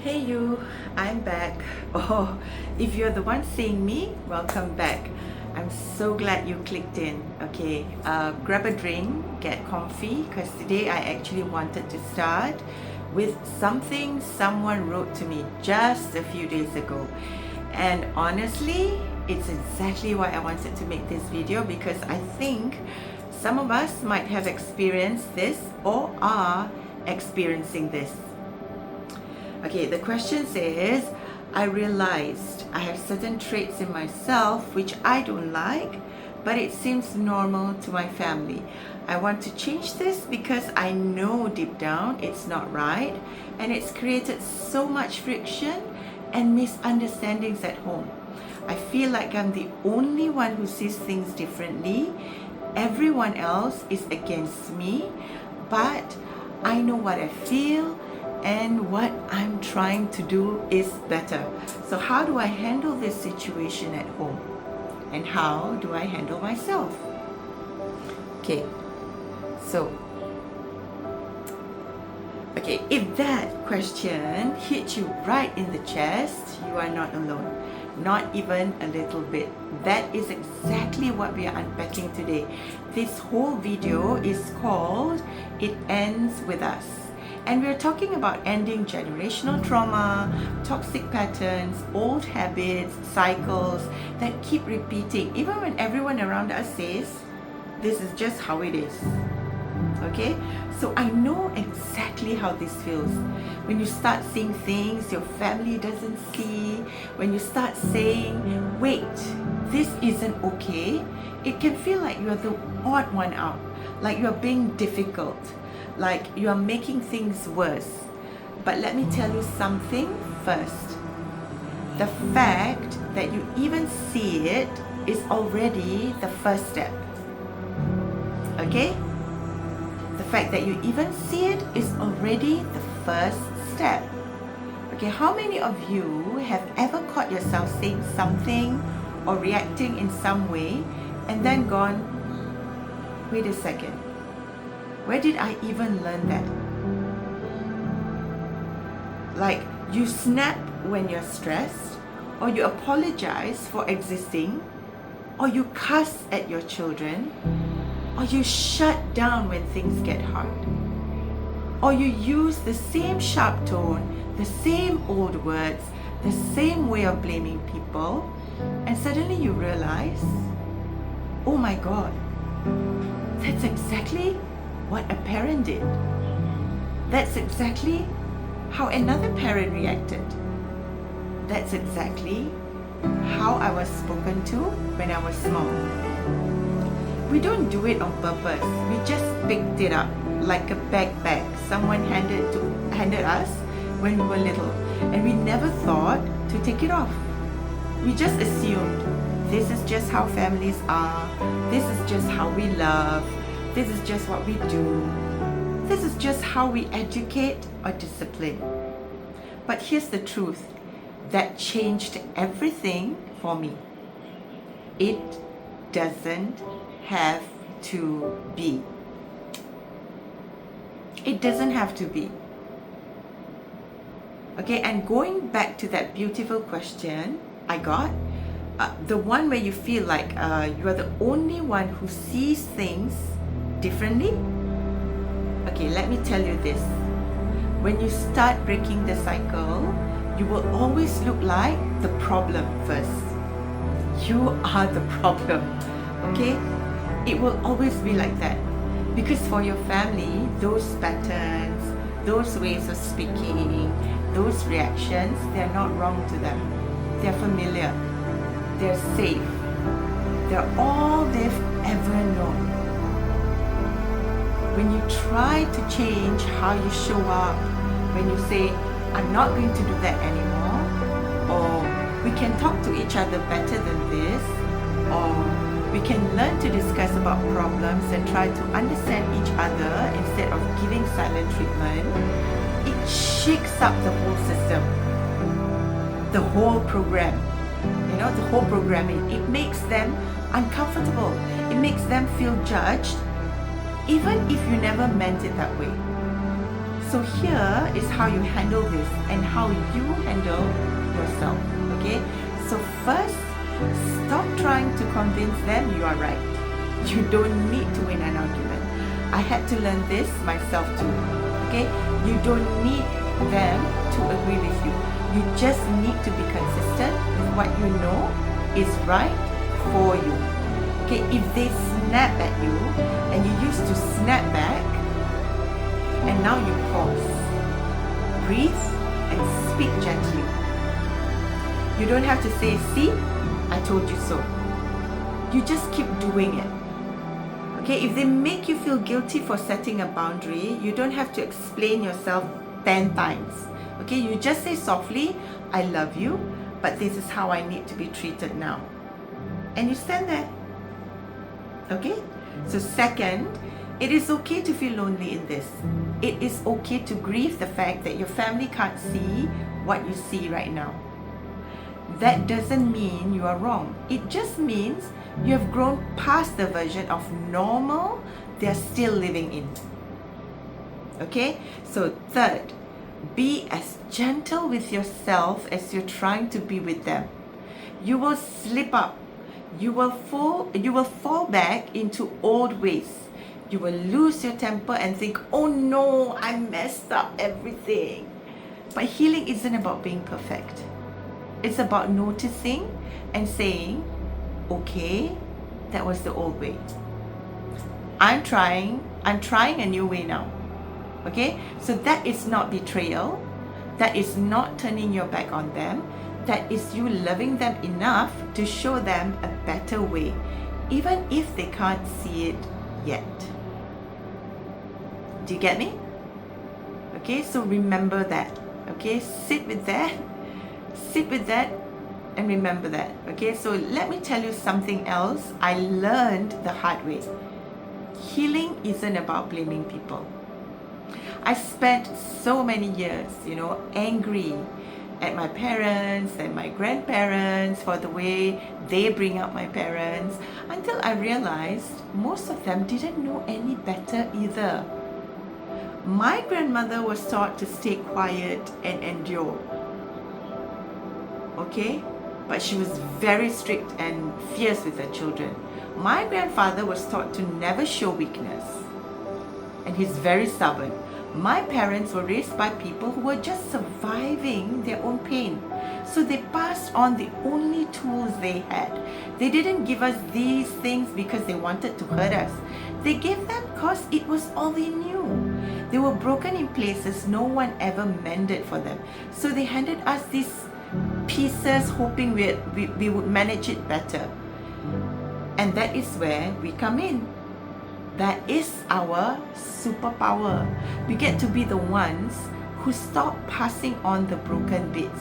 Hey you, I'm back. Oh, if you're the one seeing me, welcome back. I'm so glad you clicked in. Okay, grab a drink, get comfy, because today I actually wanted to start with something someone wrote to me just a few days ago. And honestly, it's exactly why I wanted to make this video, because I think some of us might have experienced this or are experiencing this. Okay, the question says, I realized I have certain traits in myself which I don't like, but it seems normal to my family. I want to change this because I know deep down it's not right, and it's created so much friction and misunderstandings at home. I feel like I'm the only one who sees things differently. Everyone else is against me, but I know what I feel and what I'm trying to do is better. So how do I handle this situation at home? And how do I handle myself? Okay, if that question hits you right in the chest, you are not alone. Not even a little bit. That is exactly what we are unpacking today. This whole video is called It Ends With Us. And we're talking about ending generational trauma, toxic patterns, old habits, cycles that keep repeating, even when everyone around us says, this is just how it is. Okay? So I know exactly how this feels. When you start seeing things your family doesn't see, when you start saying, wait, this isn't okay, it can feel like you're the odd one out, like you're being difficult, like you are making things worse. But let me tell you something first. The fact that you even see it is already the first step. Okay? The fact that you even see it is already the first step. Okay, how many of you have ever caught yourself saying something or reacting in some way and then gone, wait a second, where did I even learn that? Like you snap when you're stressed, or you apologize for existing, or you cuss at your children, or you shut down when things get hard, or you use the same sharp tone, the same old words, the same way of blaming people, and suddenly you realize, oh my God, that's exactly what a parent did. That's exactly how another parent reacted. That's exactly how I was spoken to when I was small. We don't do it on purpose. We just picked it up like a backpack someone handed us when we were little, and we never thought to take it off. We just assumed this is just how families are, this is just how we love, this is just what we do, this is just how we educate or discipline. But here's the truth that changed everything for me. It doesn't have to be. It doesn't have to be. Okay, and going back to that beautiful question I got, the one where you feel like you are the only one who sees things differently. Okay, let me tell you this. When you start breaking the cycle, you will always look like the problem first. You are the problem, okay? It will always be like that. Because for your family, those patterns, those ways of speaking, those reactions, they're not wrong to them. They're familiar. They're safe. They're all they've ever known. When you try to change how you show up, when you say, I'm not going to do that anymore, or we can talk to each other better than this, or we can learn to discuss about problems and try to understand each other instead of giving silent treatment, it shakes up the whole system, the whole program, the whole programming. It makes them uncomfortable. It makes them feel judged, even if you never meant it that way. So here is how you handle this and how you handle yourself. Okay? So first, stop trying to convince them you are right. You don't need to win an argument. I had to learn this myself too. Okay? You don't need them to agree with you. You just need to be consistent with what you know is right for you. Okay? If they snap at you and you used to snap back, and now you pause, breathe, and speak gently. You don't have to say, see, I told you so. You just keep doing it. Okay, if they make you feel guilty for setting a boundary, you don't have to explain yourself 10 times. Okay, you just say softly, I love you, but this is how I need to be treated now. And you stand there. Okay? So second, it is okay to feel lonely in this. It is okay to grieve the fact that your family can't see what you see right now. That doesn't mean you are wrong. It just means you have grown past the version of normal they're still living in. Okay? So third, be as gentle with yourself as you're trying to be with them. You will slip up. You will fall back into old ways. You will lose your temper and think, oh no, I messed up everything. But healing isn't about being perfect. It's about noticing and saying, okay, that was the old way. I'm trying a new way now. Okay? So that is not betrayal. That is not turning your back on them. That is you loving them enough to show them a better way, even if they can't see it yet. Do you get me? Okay, so remember that. Okay, sit with that and remember that. Okay, so let me tell you something else I learned the hard way. Healing isn't about blaming people. I spent so many years, angry at my parents and my grandparents for the way they bring up my parents, until I realized most of them didn't know any better either. My grandmother was taught to stay quiet and endure. Okay? But she was very strict and fierce with her children. My grandfather was taught to never show weakness. And he's very stubborn. My parents were raised by people who were just surviving their own pain. So they passed on the only tools they had. They didn't give us these things because they wanted to hurt us. They gave them because it was all they knew. They were broken in places no one ever mended for them. So they handed us these pieces hoping we would manage it better. And that is where we come in. That is our superpower. We get to be the ones who stop passing on the broken bits.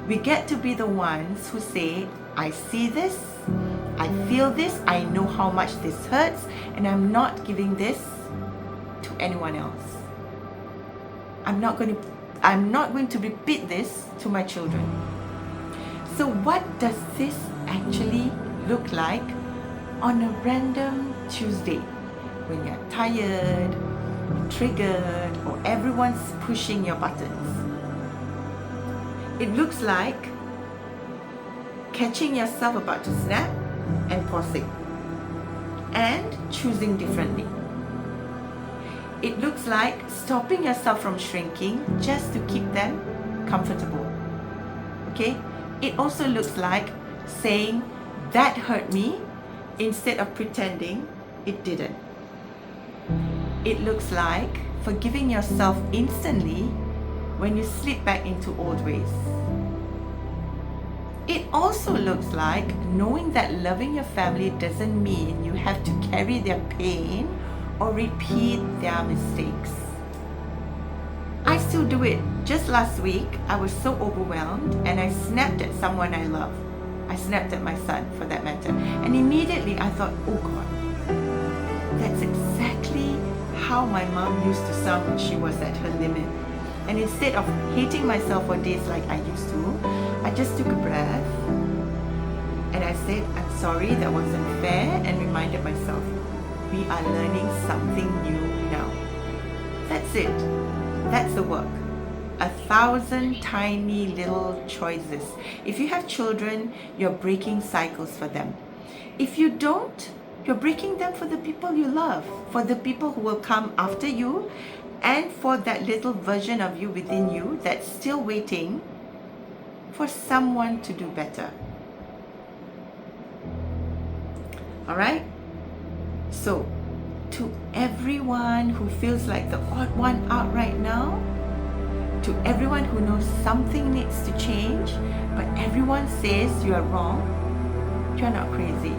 We get to be the ones who say, I see this, I feel this, I know how much this hurts, and I'm not giving this to anyone else. I'm not going to repeat this to my children. So what does this actually look like on a random Tuesday? When you're tired, triggered, or everyone's pushing your buttons. It looks like catching yourself about to snap and pausing and choosing differently. It looks like stopping yourself from shrinking just to keep them comfortable. Okay? It also looks like saying, that hurt me, instead of pretending it didn't. It looks like forgiving yourself instantly when you slip back into old ways. It also looks like knowing that loving your family doesn't mean you have to carry their pain or repeat their mistakes. I still do it. Just last week, I was so overwhelmed and I snapped at someone I love. I snapped at my son, for that matter. And immediately I thought, oh God, that's exactly how my mom used to sound when she was at her limit. And instead of hating myself for days like I used to, I just took a breath and I said, I'm sorry, that wasn't fair, and reminded myself, we are learning something new now. That's it. That's the work. 1,000 tiny little choices. If you have children, you're breaking cycles for them. If you don't, you're breaking them for the people you love, for the people who will come after you, and for that little version of you within you that's still waiting for someone to do better. All right? So, to everyone who feels like the odd one out right now, to everyone who knows something needs to change, but everyone says you are wrong, you're not crazy.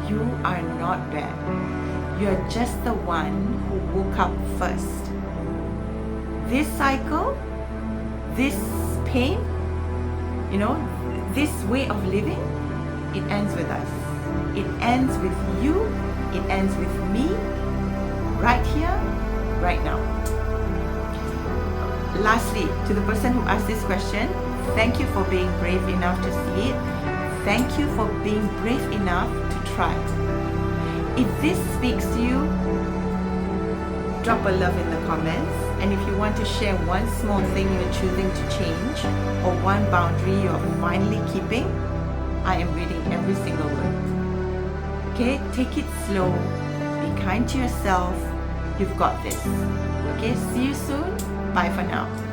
You are not bad. You're just the one who woke up first. This cycle, this pain, this way of living, it ends with us. It ends with you. It ends with me, right here, right now. Lastly, to the person who asked this question, thank you for being brave enough to see it. Thank you for being brave enough to try. If this speaks to you, drop a love in the comments. And if you want to share one small thing you're choosing to change, or one boundary you're finally keeping, I am reading every single word. Okay, take it slow. Be kind to yourself. You've got this. Okay, see you soon. Bye for now.